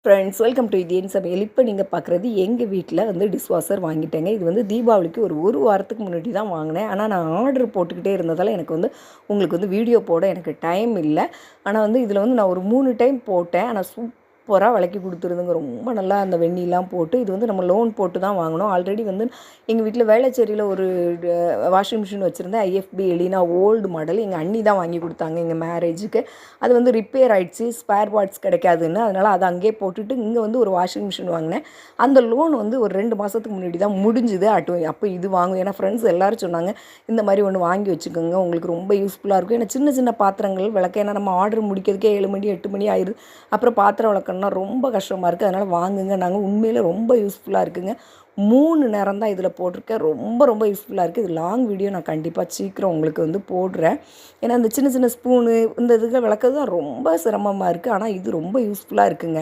Friends, welcome to Indian சமையல். இப்போ நீங்கள் பார்க்குறது எங்கள் வீட்டில் வந்து டிஷ்வாஷர் வாங்கிட்டேங்க. இது வந்து தீபாவளிக்கு ஒரு வாரத்துக்கு முன்னாடி தான் வாங்கினேன். ஆனால் நான் ஆர்டர் போட்டுக்கிட்டே இருந்ததால் எனக்கு வந்து உங்களுக்கு வந்து வீடியோ போட எனக்கு டைம் இல்லை. ஆனால் வந்து இதில் வந்து நான் ஒரு 3 டைம் போட்டேன். ஆனால் சூப்பராக விளக்கி கொடுத்துருதுங்க. ரொம்ப நல்லா அந்த வெந்நிலாம் போட்டு. இது வந்து நம்ம லோன் போட்டு தான் வாங்கினோம். ஆல்ரெடி வந்து எங்கள் வீட்டில் வேளச்சேரியில் ஒரு வாஷிங் மிஷின் வச்சுருந்தேன். IFB Elena old model. எங்கள் அண்ணி தான் வாங்கி கொடுத்தாங்க எங்கள் மேரேஜுக்கு. அது வந்து ரிப்பேர் ஆகிடுச்சு, ஸ்பேர் பார்ட்ஸ் கிடைக்காதுன்னு. அதனால் அதை அங்கேயே போட்டுட்டு இங்கே வந்து ஒரு வாஷிங் மிஷின் வாங்கினேன். அந்த லோன் வந்து ஒரு 2 மாதத்துக்கு முன்னாடி தான் முடிஞ்சுது. அப்போ இது வாங்கும். ஏன்னா ஃப்ரெண்ட்ஸ் எல்லோரும் சொன்னாங்க, இந்த மாதிரி ஒன்று வாங்கி வச்சுக்கோங்க, உங்களுக்கு ரொம்ப யூஸ்ஃபுல்லாக இருக்கும். ஏன்னா சின்ன சின்ன பாத்திரங்கள் விளக்க, ஏன்னா நம்ம ஆர்டர் முடிக்கிறதுக்கே 7 மணி 8 மணி ஆயிடுது. அப்புறம் பாத்திரம் விளக்கணும்னா ரொம்ப கஷ்டமாக இருக்குது. அதனால் வாங்குங்க. நாங்கள் உண்மையில் ரொம்ப யூஸ்ஃபுல்லாக இருக்குங்க. 3 நேரம் தான் இதில் போட்டிருக்கேன். ரொம்ப ரொம்ப யூஸ்ஃபுல்லாக இருக்குது. இது லாங் வீடியோ நான் கண்டிப்பாக சீக்கிரம் உங்களுக்கு வந்து போடுறேன். ஏன்னா இந்த சின்ன சின்ன ஸ்பூனு இந்த இதுக்கு விளக்குறது தான் ரொம்ப சிரமமாக இருக்குது. ஆனால் இது ரொம்ப யூஸ்ஃபுல்லாக இருக்குங்க.